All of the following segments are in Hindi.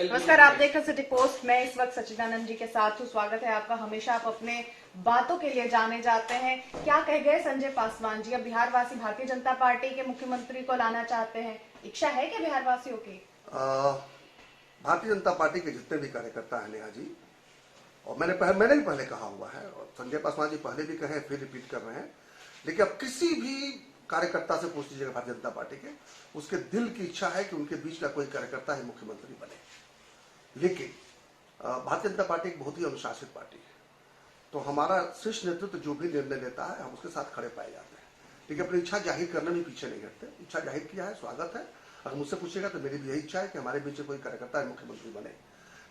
नमस्कार, आप देख रहे सिटी पोस्ट। मैं इस वक्त सच्चिदानंद जी के साथ हूँ। स्वागत है आपका। हमेशा आप अपने बातों के लिए जाने जाते हैं। क्या कह गए संजय पासवान जी? अब बिहार वासी भारतीय जनता पार्टी के मुख्यमंत्री को लाना चाहते हैं। इच्छा है क्या बिहार वासियों की? भारतीय जनता पार्टी के जितने भी कार्यकर्ता हैं नेहा जी, और मैंने भी पहले कहा हुआ है, और संजय पासवान जी पहले भी कहे, फिर रिपीट कर रहे हैं, लेकिन अब किसी भी कार्यकर्ता से पूछ लीजिएगा भारतीय जनता पार्टी के, उसके दिल की इच्छा है कि उनके बीच का कोई कार्यकर्ता ही मुख्यमंत्री बने। लेकिन भारतीय जनता पार्टी एक बहुत ही अनुशासित पार्टी है, तो हमारा शीर्ष नेतृत्व जो भी निर्णय लेता है हम उसके साथ खड़े पाए जाते हैं। लेकिन अपनी इच्छा जाहिर करने में पीछे नहीं हटते। इच्छा जाहिर किया है, स्वागत है। अगर मुझसे पूछेगा तो मेरी भी यही इच्छा है कि हमारे बीच कोई कार्यकर्ता मुख्यमंत्री बने।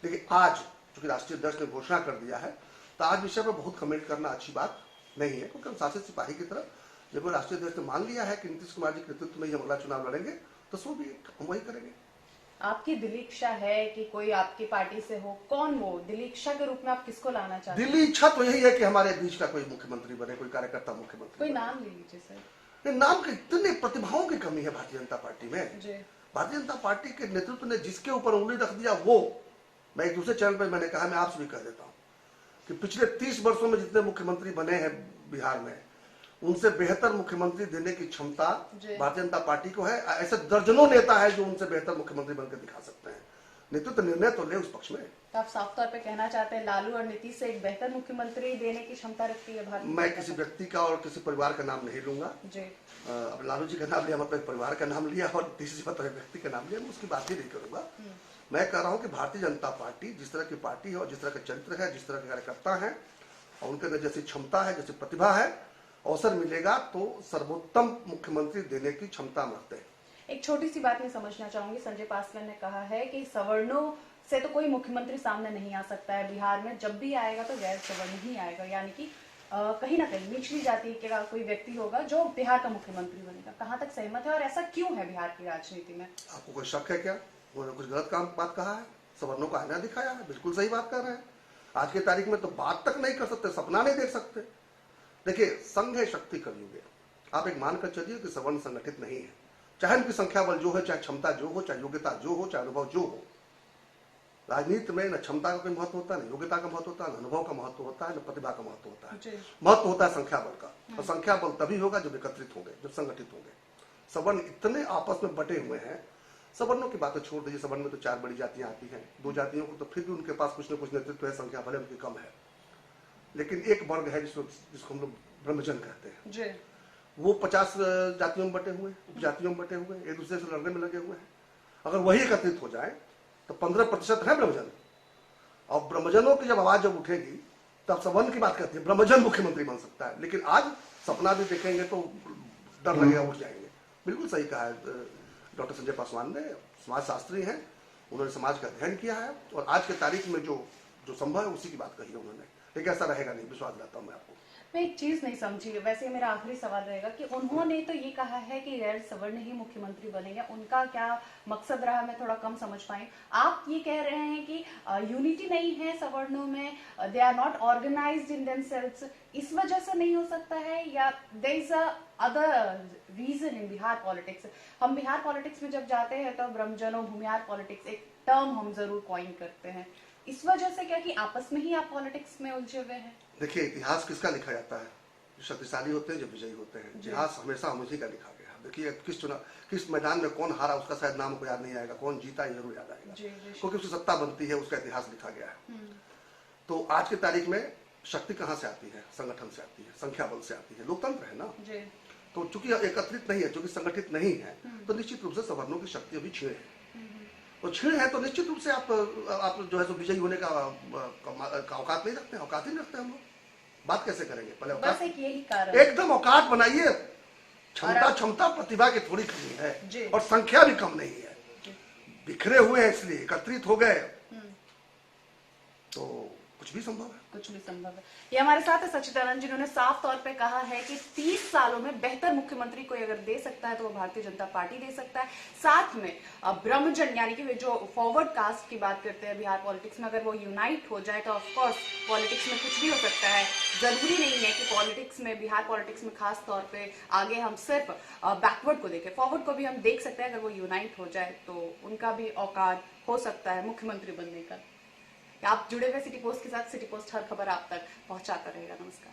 लेकिन आज चूंकि राष्ट्रीय अध्यक्ष ने घोषणा कर दिया है, तो आज विषय पर बहुत कमेंट करना अच्छी बात नहीं है, क्योंकि अनुशासित सिपाही की तरह जब राष्ट्रीय अध्यक्ष ने मान लिया है कि नीतीश कुमार जी के नेतृत्व में हम अगला चुनाव लड़ेंगे, तो सो भी हम वही करेंगे। आपकी दिली इच्छा है कि कोई आपकी पार्टी से हो? कौन वो? दिली इच्छा के रूप में आप किसको लाना चाहते हैं? दिल्ली इच्छा तो यही है कि हमारे बीच का कोई मुख्यमंत्री बने, कोई कार्यकर्ता मुख्यमंत्री। कोई नाम ले लीजिए सर। नाम की इतनी प्रतिभाओं की कमी है भारतीय जनता पार्टी में। जी। भारतीय जनता पार्टी के नेतृत्व ने जिसके ऊपर उंगली रख दिया, वो मैं एक दूसरे चैनल पर मैंने कहा, मैं आपसे भी कह देता हूँ कि पिछले 30 वर्षों में जितने मुख्यमंत्री बने हैं बिहार में, उनसे बेहतर मुख्यमंत्री देने की क्षमता भारतीय जनता पार्टी को है। ऐसे दर्जनों नेता है जो उनसे बेहतर मुख्यमंत्री बनकर दिखा सकते हैं। नेतृत्व निर्णय तो ले उस पक्ष में। तो आप साफ तौर पे कहना चाहते हैं लालू और नीतीश से एक बेहतर मुख्यमंत्री देने की क्षमता रखती है भारत? मैं किसी व्यक्ति का और किसी परिवार का नाम नहीं लूंगा। अब लालू जी का नाम लिया, मतलब परिवार का नाम लिया, और नीतीश जी मतलब व्यक्ति का नाम लिया, मैं उसकी बात ही नहीं करूंगा। मैं कह रहा हूं कि भारतीय जनता पार्टी जिस तरह की पार्टी है और जिस तरह का चरित्र है, जिस तरह के कार्यकर्ता है, और उनके अंदर जैसी क्षमता है, जैसी प्रतिभा है, अवसर मिलेगा तो सर्वोत्तम मुख्यमंत्री देने की क्षमता रखते हैं। एक छोटी सी बात मैं समझना चाहूंगी। संजय पासवान ने कहा है कि सवर्णों से तो कोई मुख्यमंत्री सामने नहीं आ सकता है बिहार में, जब भी आएगा तो गैर सवर्ण ही आएगा, यानी कि कहीं ना कहीं निचली जाति का कोई व्यक्ति होगा जो बिहार का मुख्यमंत्री बनेगा। कहाँ तक सहमत है और ऐसा क्यों है बिहार की राजनीति में? आपको कोई शक है क्या? उन्होंने कुछ गलत काम बात कहा है? सवर्णों को आईना दिखाया है? बिल्कुल सही बात कर रहे हैं। आज की तारीख में तो बात तक नहीं कर सकते, सपना नहीं देख सकते। देखिए, संघ है शक्ति कलयुग है। आप एक मानकर चलिए कि सवर्ण संगठित नहीं है, चाहे उनकी संख्या बल जो है, चाहे क्षमता जो हो, चाहे योग्यता जो हो, चाहे अनुभव जो हो। राजनीति में न क्षमता का कोई महत्व होता है, न योग्यता का महत्व होता है, न अनुभव का महत्व होता है, न प्रतिभा का महत्व होता है। महत्व होता है संख्या बल का, और संख्या बल तभी होगा जब एकत्रित होंगे, जब संगठित होंगे। सवर्ण इतने आपस में बटे हुए हैं। सवर्णों की बातें छोड़ दीजिए, सवर्ण में तो 4 बड़ी जातियां आती हैं, 2 जातियों को तो फिर भी उनके पास कुछ न कुछ नेतृत्व है, संख्या भले उनकी कम है। लेकिन एक वर्ग है जिसको हम लोग ब्रह्मजन कहते हैं, वो 50 जातियों में बटे हुए, उपजातियों में बटे हुए, एक दूसरे से लड़ने में लगे हुए हैं। अगर वही एकत्रित हो जाए तो 15% है ब्रह्मजन, और ब्रह्मजनों की जब आवाज जब उठेगी तब सवर्ण की बात करती है, ब्रह्मजन मुख्यमंत्री बन सकता है। लेकिन आज सपना भी देखेंगे तो डर लगेगा, उठ जाएंगे। बिल्कुल सही कहा है डॉक्टर संजय पासवान ने, समाजशास्त्री हैं, उन्होंने समाज का अध्ययन किया है, और आज के तारीख में जो संभव है उसी की बात कही है उन्होंने। लेकिन ऐसा रहेगा नहीं, विश्वास दिलाता हूं मैं आपको। मैं एक चीज नहीं समझी, वैसे मेरा आखिरी सवाल रहेगा कि उन्होंने तो ये कहा है कि गैर सवर्ण ही मुख्यमंत्री बनेंगे, उनका क्या मकसद रहा मैं थोड़ा कम समझ पाई। आप ये कह रहे हैं कि यूनिटी नहीं है सवर्णों में, they are not organized in themselves, इस वजह से नहीं हो सकता है, या there is other reason in Bihar politics? हम बिहार पॉलिटिक्स में जब जाते हैं तो ब्रह्मजनों भूमिहार पॉलिटिक्स एक टर्म हम जरूर कॉइन करते हैं, इस वजह से क्या कि आपस में ही आप पॉलिटिक्स में उलझे हुए हैं? देखिए, इतिहास किसका लिखा जाता है? जो शक्तिशाली होते हैं, जो विजयी होते हैं। इतिहास हमेशा उसी का लिखा गया। देखिए, किस मैदान में कौन हारा उसका शायद नाम को याद नहीं आएगा, कौन जीता ये जरूर याद आएगा, क्योंकि उसकी सत्ता बनती है, उसका इतिहास लिखा गया है। तो आज की तारीख में शक्ति कहाँ से आती है? संगठन से आती है, संख्या बल से आती है, लोकतंत्र है ना। तो चूंकि एकत्रित नहीं है, चूंकि संगठित नहीं है, तो निश्चित रूप से सवर्णों की शक्ति अभी क्षीण है। तो क्षीण है तो निश्चित रूप से आप जो है तो विजयी होने का औकात नहीं रखते, औकात ही नहीं रखते हम लोग। बात कैसे करेंगे? पहले बस एक यही कारण, एकदम औकात बनाइए। क्षमता प्रतिभा की थोड़ी कमी है, और संख्या भी कम नहीं है। बिखरे हुए हैं, इसलिए एकत्रित हो गए तो कुछ भी संभव है। कुछ भी संभव है। ये हमारे साथ है सच्चिदानंद, जिन्होंने साफ तौर पे कहा है कि 30 सालों में बेहतर मुख्यमंत्री कोई अगर दे सकता है तो वो भारतीय जनता पार्टी दे सकता है। साथ में ब्रह्मजन यानी कि जो फॉरवर्ड कास्ट की बात करते हैं बिहार पॉलिटिक्स में, अगर वो यूनाइट हो जाए तो ऑफकोर्स पॉलिटिक्स में कुछ भी हो सकता है। जरूरी नहीं है कि पॉलिटिक्स में, बिहार पॉलिटिक्स में खास तौर पे आगे हम सिर्फ बैकवर्ड को देखें, फॉरवर्ड को भी हम देख सकते हैं। अगर वो यूनाइट हो जाए तो उनका भी औकात हो सकता है मुख्यमंत्री बनने का। आप जुड़े हुए सिटी पोस्ट के साथ। सिटी पोस्ट हर खबर आप तक पहुंचाता रहेगा। नमस्कार।